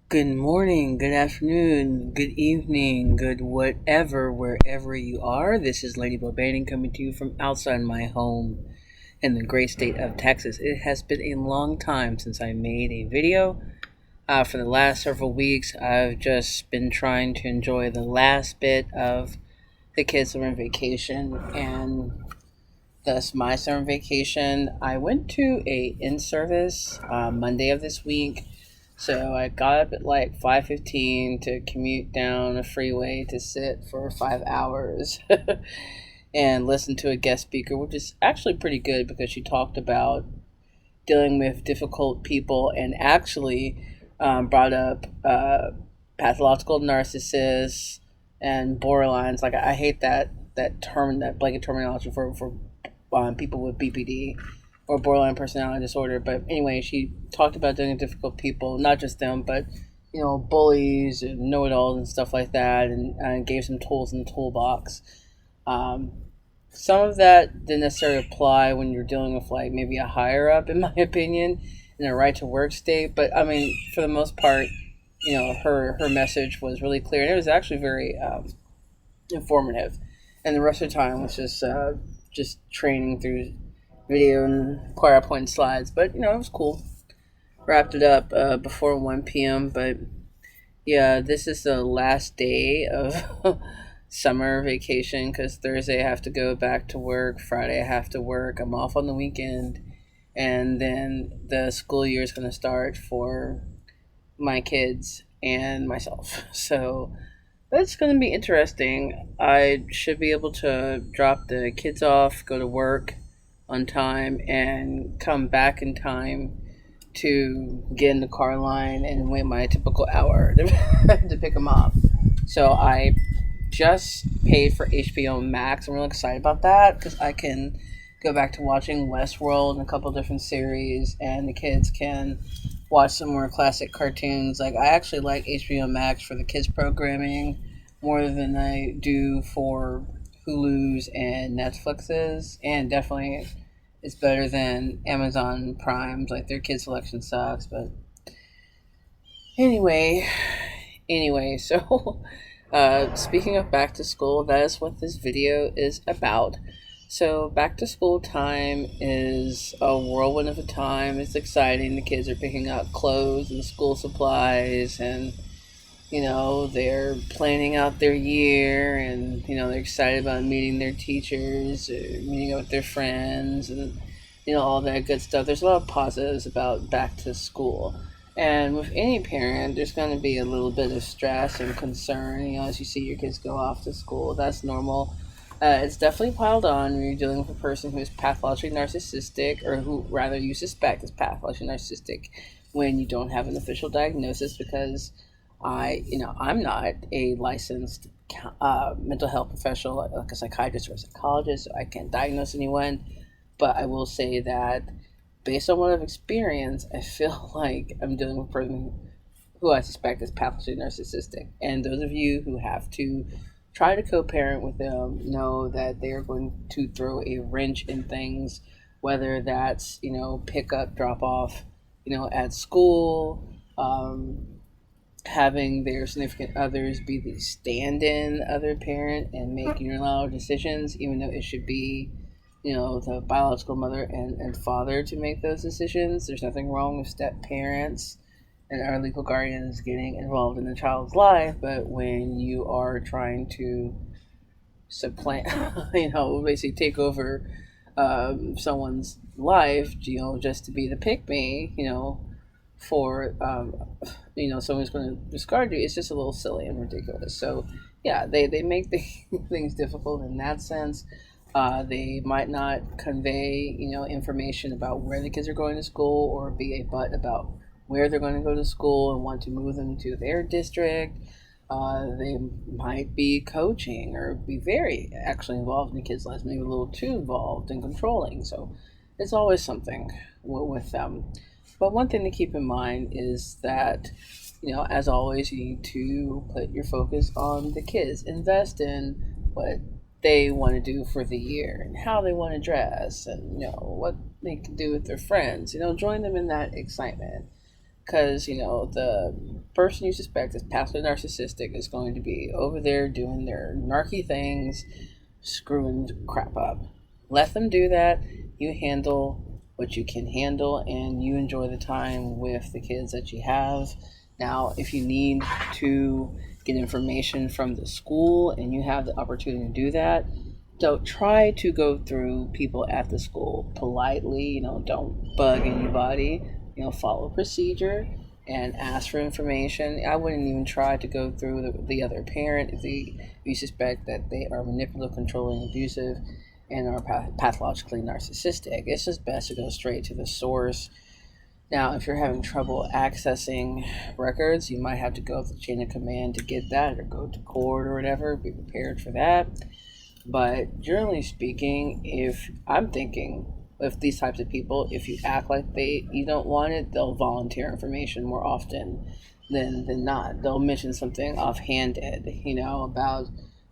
Good morning, good afternoon, good evening, good whatever, wherever you are. This is Lady Bobaning coming to you from outside my home in the great state of Texas. It has been a long time since I made a video. For the last several weeks, I've just been trying to enjoy the last bit of the kids' summer vacation, and thus my summer vacation. I went to a in-service Monday of this week, so I got up at like 5:15 to commute down a freeway to sit for 5 hours and listen to a guest speaker, which is actually pretty good because she talked about dealing with difficult people and actually brought up pathological narcissists and borderlines. Like I hate that term, that blanket terminology for people with BPD or borderline personality disorder. But anyway, she talked about dealing with difficult people, not just them, but bullies and know-it-alls and stuff like that, and gave some tools in the toolbox. Um, some of that didn't necessarily apply when you're dealing with like maybe a higher up, in my opinion, in a right to work state. But I mean, for the most part, her message was really clear, and it was actually very informative. And the rest of the time was just training through video and PowerPoint slides. But it was cool. Wrapped it up before 1 p.m. But yeah, this is the last day of summer vacation because Thursday I have to go back to work. Friday I have to work. I'm off on the weekend. And then the school year is going to start for my kids and myself. So that's going to be interesting. I should be able to drop the kids off, go to work on time, and come back in time to get in the car line and wait my typical hour to pick them up. So I just paid for HBO Max. I'm really excited about that because I can go back to watching Westworld and a couple different series, and the kids can watch some more classic cartoons. Like I actually like HBO Max for the kids programming more than I do for Hulu's and Netflix's, and definitely it's better than Amazon Prime's. Like their kids selection sucks, but anyway, so speaking of back to school, that is what this video is about. So back to school time is a whirlwind of a time. It's exciting. The kids are picking up clothes and school supplies, and they're planning out their year, and they're excited about meeting their teachers, meeting up with their friends, and all that good stuff. There's a lot of positives about back to school. And with any parent, there's going to be a little bit of stress and concern, as you see your kids go off to school. That's normal. It's definitely piled on when you're dealing with a person who is pathologically narcissistic, or who rather you suspect is pathologically narcissistic when you don't have an official diagnosis, because I'm not a licensed mental health professional like a psychiatrist or a psychologist, so I can't diagnose anyone. But I will say that based on what I've experienced, I feel like I'm dealing with a person who I suspect is pathologically narcissistic. And those of you who have to try to co-parent with them know that they are going to throw a wrench in things, whether that's pick up, drop off, at school, having their significant others be the stand-in other parent and make unilateral decisions, even though it should be the biological mother and father to make those decisions. There's nothing wrong with step parents and our legal guardians getting involved in the child's life, but when you are trying to supplant, basically take over someone's life, just to be the pick me, for someone's going to discard you, it's just a little silly and ridiculous. So yeah, they make things difficult in that sense. They might not convey information about where the kids are going to school, or be a butt about where they're going to go to school and want to move them to their district. They might be coaching or be very actually involved in the kids' lives, maybe a little too involved and controlling. So it's always something with them. But one thing to keep in mind is that, as always, you need to put your focus on the kids. Invest in what they want to do for the year and how they want to dress, and what they can do with their friends. Join them in that excitement. because the person you suspect is pathologically narcissistic is going to be over there doing their narky things, screwing crap up. Let them do that. You handle what you can handle, and you enjoy the time with the kids that you have. Now, if you need to get information from the school and you have the opportunity to do that, don't try to go through people at the school politely. Don't bug anybody. Follow procedure and ask for information. I wouldn't even try to go through the other parent if you suspect that they are manipulative, controlling, abusive, and are pathologically narcissistic. It's just best to go straight to the source. Now, if you're having trouble accessing records, you might have to go to the chain of command to get that, or go to court or whatever. Be prepared for that. But generally speaking, if these types of people, if you act like you don't want it, they'll volunteer information more often than not. They'll mention something offhanded, about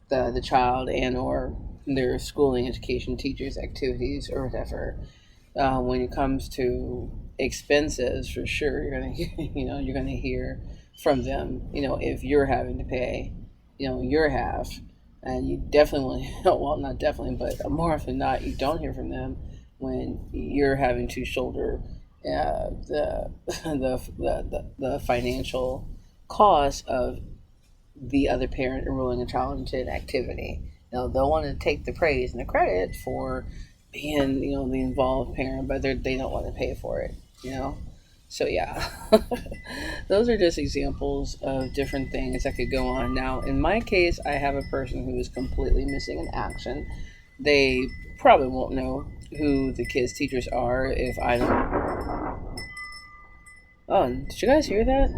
the child and or their schooling, education, teachers, activities, or whatever. When it comes to expenses, for sure, you're gonna hear from them. If you're having to pay, your half, and you definitely, well, not definitely, but more often than not, you don't hear from them when you're having to shoulder the financial cost of the other parent enrolling a child into an activity. They'll want to take the praise and the credit for being, the involved parent, but they don't want to pay for it. So yeah, those are just examples of different things that could go on. Now, in my case, I have a person who is completely missing in action. They probably won't know who the kids' teachers are if I don't. Oh, did you guys hear that?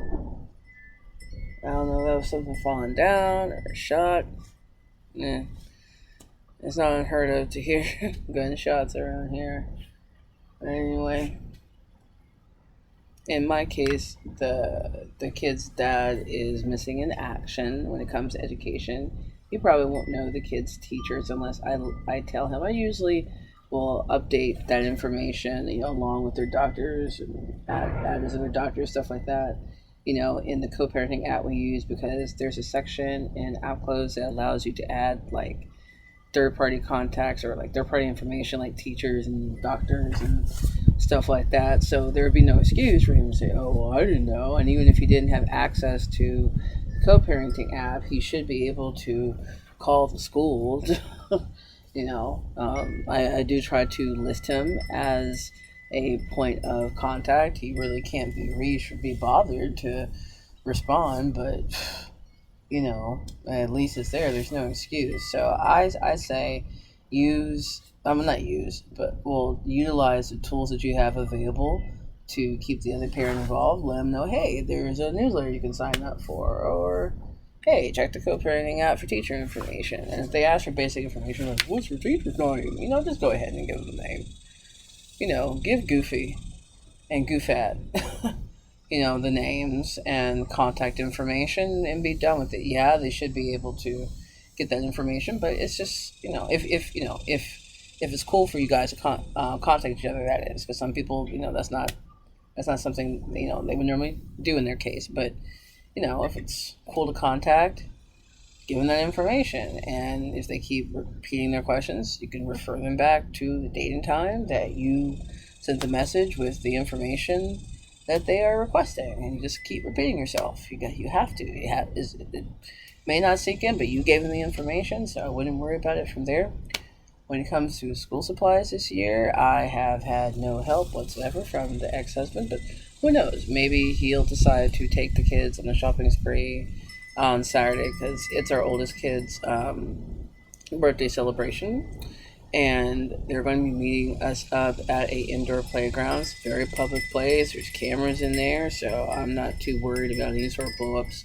I don't know, that was something falling down or a shot. Nah, it's not unheard of to hear gunshots around here. Anyway, in my case, the kid's dad is missing in action when it comes to education. He probably won't know the kid's teachers unless I tell him. I usually will update that information, along with their doctors and add as their doctors, stuff like that, in the co-parenting app we use, because there's a section in Outclose that allows you to add like third-party contacts or like third-party information like teachers and doctors and stuff like that. So there would be no excuse for him to say, oh, well, I didn't know. And even if he didn't have access to the co-parenting app, he should be able to call the school. I do try to list him as a point of contact. He really can't be reached or be bothered to respond, but at least it's there. There's no excuse. So I say utilize the tools that you have available to keep the other parent involved. Let them know, hey, there's a newsletter you can sign up for, or hey, check the co-parenting app for teacher information. And if they ask for basic information, like, what's your teacher's name? Just go ahead and give them the name. Give Goofy and Goofat, the names and contact information, and be done with it. Yeah, they should be able to get that information, but it's just, if it's cool for you guys to contact each other, that is, because some people, that's not something, they would normally do in their case. But, if it's cool to contact, give them that information. And if they keep repeating their questions, you can refer them back to the date and time that you sent the message with the information that they are requesting, and you just keep repeating yourself. You have to. It may not sink in, but you gave them the information, so I wouldn't worry about it from there. When it comes to school supplies this year, I have had no help whatsoever from the ex-husband, but who knows? Maybe he'll decide to take the kids on a shopping spree on Saturday, because it's our oldest kid's birthday celebration, and they're going to be meeting us up at a indoor playground. It's a very public place. There's cameras in there, so I'm not too worried about any sort of blow-ups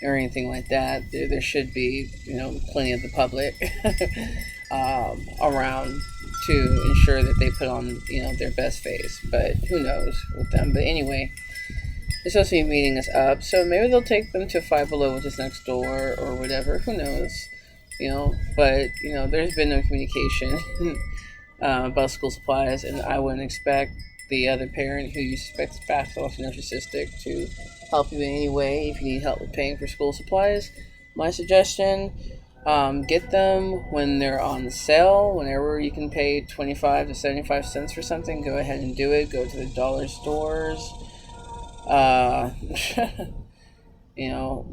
or anything like that. There should be, plenty of the public around to ensure that they put on, their best face. But who knows with them. But anyway, they're supposed to be meeting us up, so maybe they'll take them to Five Below, which is next door, or whatever. Who knows? But there's been no communication about school supplies, and I wouldn't expect the other parent who you suspect is pathologically narcissistic to help you in any way. If you need help with paying for school supplies, my suggestion, get them when they're on sale. Whenever you can pay 25 to 75 cents for something, go ahead and do it. Go to the dollar stores. Uh,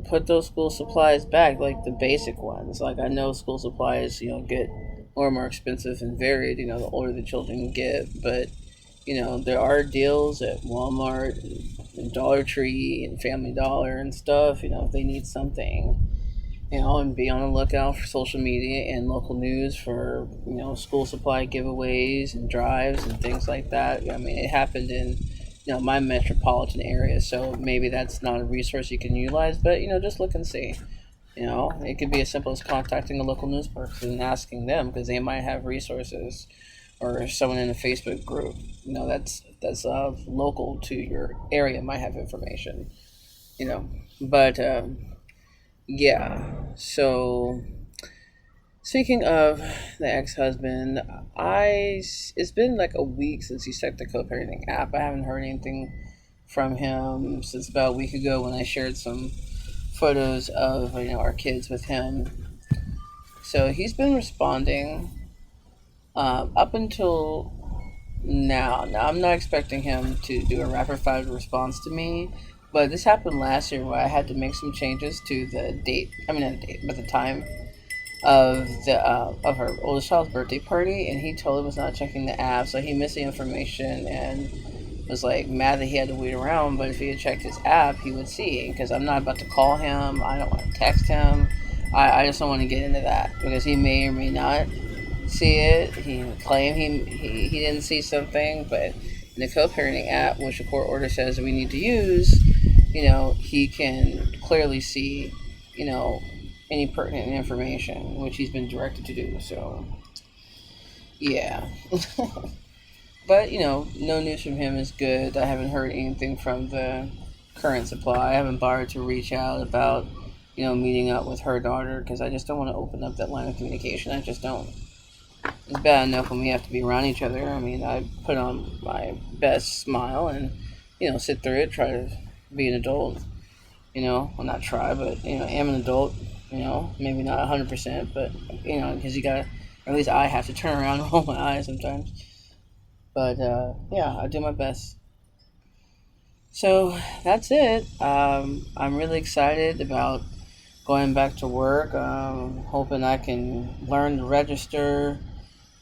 put those school supplies back, like the basic ones. Like, I know school supplies, get more and more expensive and varied, the older the children get, but, there are deals at Walmart and Dollar Tree and Family Dollar and stuff, if they need something, and be on the lookout for social media and local news for, school supply giveaways and drives and things like that. I mean, it happened in, my metropolitan area, so maybe that's not a resource you can utilize, but, just look and see. It could be as simple as contacting a local news person and asking them, because they might have resources, or someone in a Facebook group, that's local to your area might have information, but, yeah. So, speaking of the ex-husband, it's been like a week since he set the co-parenting app. I haven't heard anything from him since about a week ago when I shared some photos of our kids with him. So he's been responding up until now. Now, I'm not expecting him to do a rapid fire response to me, but this happened last year where I had to make some changes to the date. I mean, not the date, but the time of her oldest child's birthday party, and he totally was not checking the app, so he missed the information and was like mad that he had to wait around. But if he had checked his app, he would see, because I'm not about to call him. I don't want to text him. I just don't want to get into that, because he may or may not see it. He claimed he didn't see something, but in the co-parenting app, which the court order says we need to use, he can clearly see, any pertinent information, which he's been directed to do. So, yeah. But, no news from him is good. I haven't heard anything from the current supply. I haven't bothered to reach out about, meeting up with her daughter, because I just don't want to open up that line of communication. I just don't. It's bad enough when we have to be around each other. I mean, I put on my best smile and, sit through it, try to be an adult, well, not try, but, am an adult, maybe not 100%, but, because you gotta, or at least I have to turn around and roll my eyes sometimes. But, yeah, I do my best. So, that's it. I'm really excited about going back to work. Hoping I can learn to register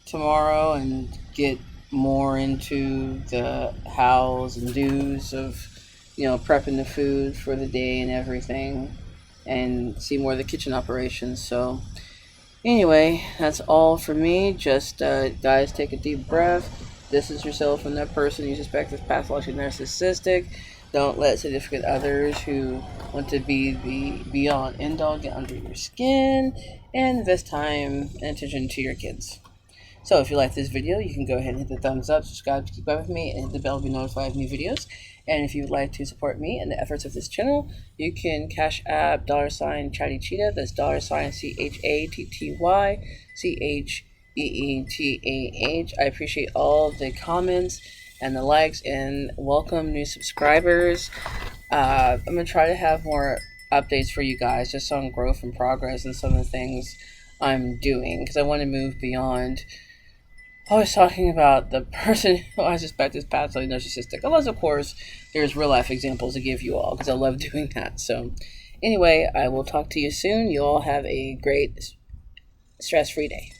tomorrow and get more into the hows and do's of, prepping the food for the day and everything, and see more of the kitchen operations. So, anyway, that's all for me. Just, guys, take a deep breath. Distance yourself from that person you suspect is pathologically narcissistic. Don't let significant others who want to be the be-all and end-all get under your skin. And invest time and attention to your kids. So if you like this video, you can go ahead and hit the thumbs up, subscribe to keep up with me, and hit the bell to be notified of new videos. And if you would like to support me and the efforts of this channel, you can Cash App $ Chatty Cheetah. That's $ChattyCheetah. I appreciate all the comments and the likes, and welcome new subscribers. I'm going to try to have more updates for you guys, just on growth and progress and some of the things I'm doing, because I want to move beyond always talking about the person who I suspect is pathologically narcissistic. Unless, of course, there's real life examples to give you all, because I love doing that. So, anyway, I will talk to you soon. You all have a great stress-free day.